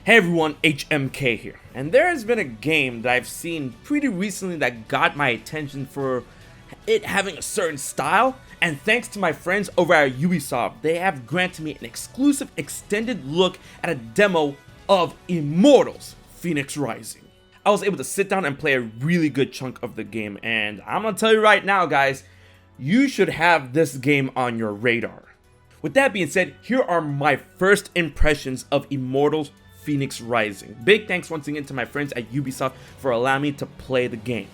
Hey everyone, HMK here, and there has been a game that I've seen pretty recently that got my attention for it having a certain style, and thanks to my friends over at Ubisoft, they have granted me an exclusive extended look at a demo of Immortals Fenyx Rising. I was able to sit down and play a really good chunk of the game, and I'm gonna tell you right now guys, you should have this game on your radar. With that being said, here are my first impressions of Immortals Fenyx Rising. Big thanks once again to my friends at Ubisoft for allowing me to play the game.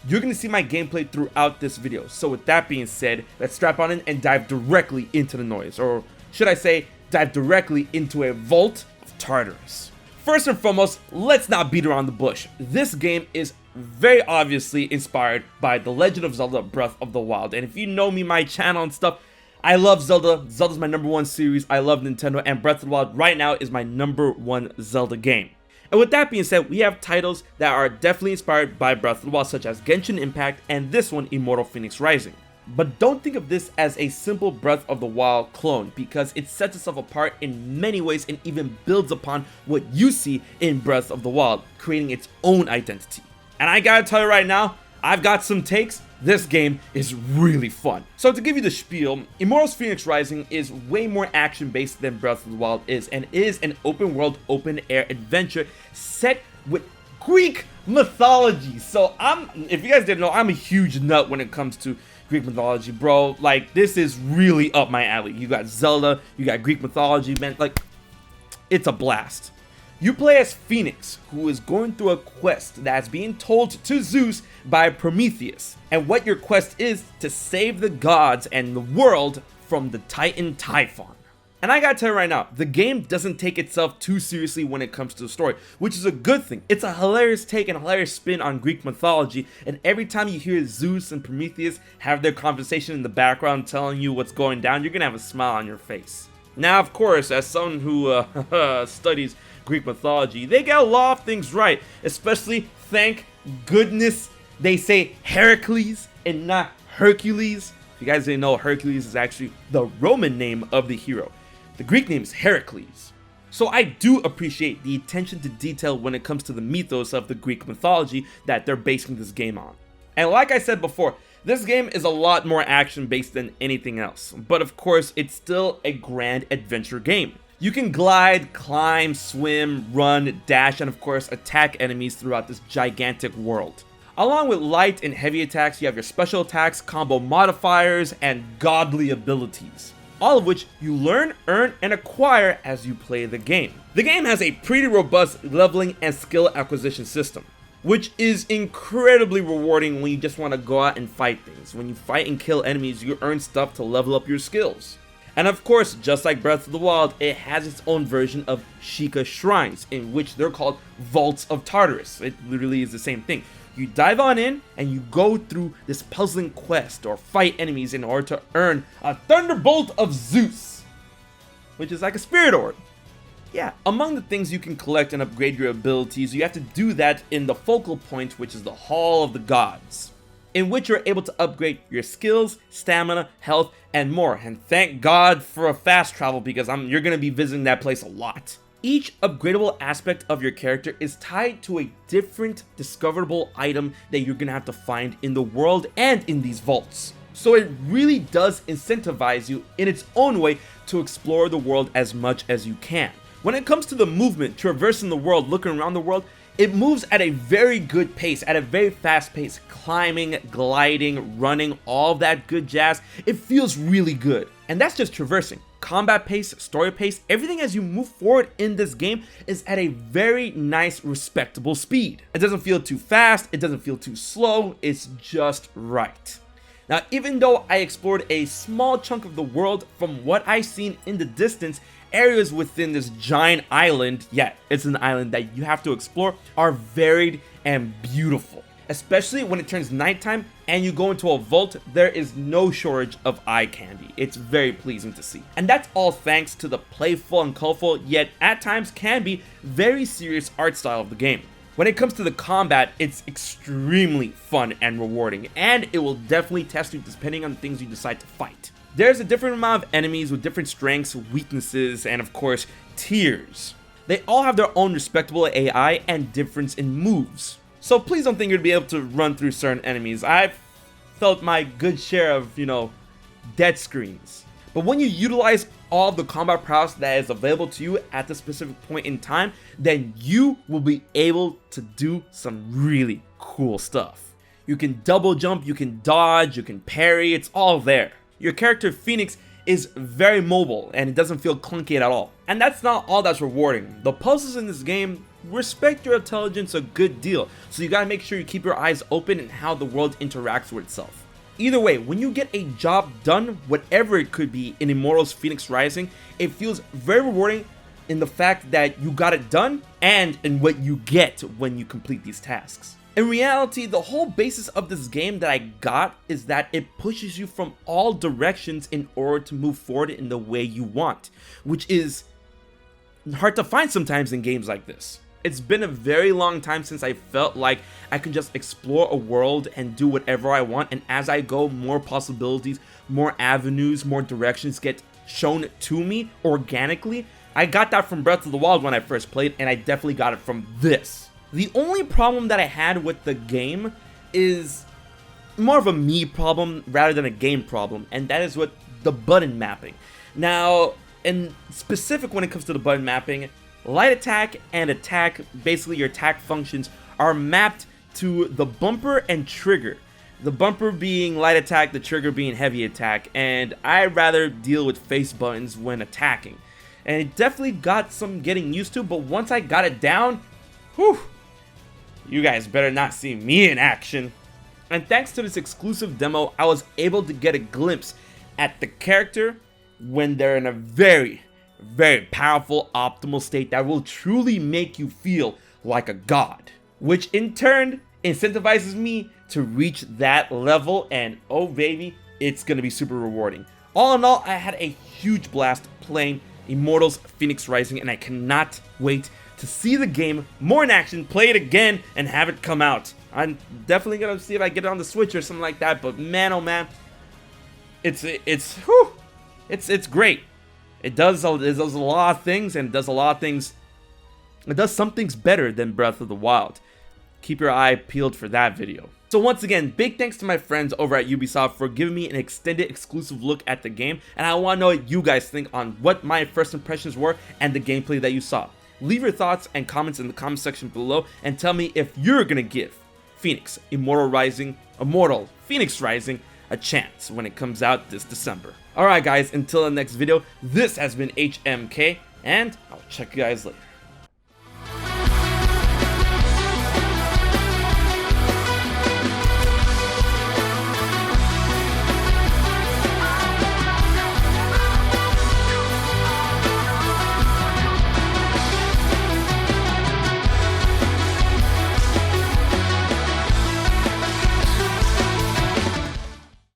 You're going to see my gameplay throughout this video, so with that being said, let's strap on in and dive directly into the noise, or should I say, dive directly into a vault of Tartarus. First and foremost, let's not beat around the bush. This game is very obviously inspired by The Legend of Zelda Breath of the Wild, and if you know me, my channel and stuff, I love Zelda. Zelda's my #1 series. I love Nintendo, and Breath of the Wild right now is my #1 Zelda game. And with that being said, we have titles that are definitely inspired by Breath of the Wild, such as Genshin Impact and this one, Immortals Fenyx Rising. But don't think of this as a simple Breath of the Wild clone, because it sets itself apart in many ways and even builds upon what you see in Breath of the Wild, creating its own identity. And I gotta tell you right now, I've got some takes. This game is really fun. So to give you the spiel, Immortals Fenyx Rising is way more action based than Breath of the Wild is, and is an open world, open air adventure set with Greek mythology. So if you guys didn't know, I'm a huge nut when it comes to Greek mythology, bro. Like, this is really up my alley. You got Zelda, you got Greek mythology, man, like, it's a blast. You play as Fenyx, who is going through a quest that's being told to Zeus by Prometheus. And what your quest is to save the gods and the world from the Titan Typhon. And I gotta tell you right now, the game doesn't take itself too seriously when it comes to the story, which is a good thing. It's a hilarious take and a hilarious spin on Greek mythology, and every time you hear Zeus and Prometheus have their conversation in the background telling you what's going down, you're gonna have a smile on your face. Now, of course, as someone who studies Greek mythology, they get a lot of things right, especially, thank goodness, they say Heracles and not Hercules. If you guys didn't know, Hercules is actually the Roman name of the hero. The Greek name is Heracles. So I do appreciate the attention to detail when it comes to the mythos of the Greek mythology that they're basing this game on. And like I said before, this game is a lot more action based than anything else, but of course it's still a grand adventure game. You can glide, climb, swim, run, dash, and of course attack enemies throughout this gigantic world. Along with light and heavy attacks, you have your special attacks, combo modifiers, and godly abilities, all of which you learn, earn, and acquire as you play the game. The game has a pretty robust leveling and skill acquisition system, which is incredibly rewarding when you just want to go out and fight things. When you fight and kill enemies, you earn stuff to level up your skills. And of course, just like Breath of the Wild, it has its own version of Sheikah shrines, in which they're called Vaults of Tartarus. It literally is the same thing. You dive on in and you go through this puzzling quest or fight enemies in order to earn a Thunderbolt of Zeus, which is like a spirit orb. Yeah, among the things you can collect and upgrade your abilities, you have to do that in the focal point, which is the Hall of the Gods, in which you're able to upgrade your skills, stamina, health, and more. And thank God for a fast travel, because you're going to be visiting that place a lot. Each upgradable aspect of your character is tied to a different discoverable item that you're going to have to find in the world and in these vaults. So it really does incentivize you in its own way to explore the world as much as you can. When it comes to the movement, traversing the world, looking around the world, it moves at a very good pace, at a very fast pace, climbing, gliding, running, all that good jazz. It feels really good. And that's just traversing. Combat pace, story pace, everything as you move forward in this game is at a very nice, respectable speed. It doesn't feel too fast, it doesn't feel too slow, it's just right. Now, even though I explored a small chunk of the world, from what I've seen in the distance, areas within this giant island, yeah, it's an island that you have to explore, are varied and beautiful. Especially when it turns nighttime and you go into a vault, there is no shortage of eye candy. It's very pleasing to see. And that's all thanks to the playful and colorful, yet at times can be very serious art style of the game. When it comes to the combat, it's extremely fun and rewarding, and it will definitely test you depending on the things you decide to fight. There's a different amount of enemies with different strengths, weaknesses, and of course, tiers. They all have their own respectable AI and difference in moves. So please don't think you're gonna be able to run through certain enemies. I've felt my good share of, dead screens. But when you utilize all the combat prowess that is available to you at the specific point in time, then you will be able to do some really cool stuff. You can double jump, you can dodge, you can parry, it's all there. Your character Phoenix is very mobile and it doesn't feel clunky at all. And that's not all that's rewarding. The puzzles in this game respect your intelligence a good deal, so you gotta make sure you keep your eyes open in how the world interacts with itself. Either way, when you get a job done, whatever it could be in Immortals Fenyx Rising, it feels very rewarding in the fact that you got it done and in what you get when you complete these tasks. In reality, the whole basis of this game that I got is that it pushes you from all directions in order to move forward in the way you want, which is hard to find sometimes in games like this. It's been a very long time since I felt like I can just explore a world and do whatever I want, and as I go, more possibilities, more avenues, more directions get shown to me organically. I got that from Breath of the Wild when I first played, and I definitely got it from this. The only problem that I had with the game is more of a me problem rather than a game problem, and that is with the button mapping. Now, in specific when it comes to the button mapping, light attack and attack, basically your attack functions, are mapped to the bumper and trigger. The bumper being light attack, the trigger being heavy attack, and I rather deal with face buttons when attacking. And it definitely got some getting used to, but once I got it down, whew, you guys better not see me in action. And thanks to this exclusive demo, I was able to get a glimpse at the character when they're in a very powerful optimal state that will truly make you feel like a god, which in turn incentivizes me to reach that level, and oh baby, it's gonna be super rewarding. All in all, I had a huge blast playing Immortals Fenyx Rising, and I cannot wait to see the game more in action, play it again, and have it come out. I'm definitely gonna see if I get it on the Switch or something like that, but man, oh man, it's great. It does a lot of things, and it does some things better than Breath of the Wild. Keep your eye peeled for that video. So once again, big thanks to my friends over at Ubisoft for giving me an extended exclusive look at the game, and I want to know what you guys think on what my first impressions were and the gameplay that you saw. Leave your thoughts and comments in the comment section below, and tell me if you're gonna give Immortal Fenyx Rising a chance when it comes out this December. Alright guys, until the next video, this has been HMK, and I'll check you guys later.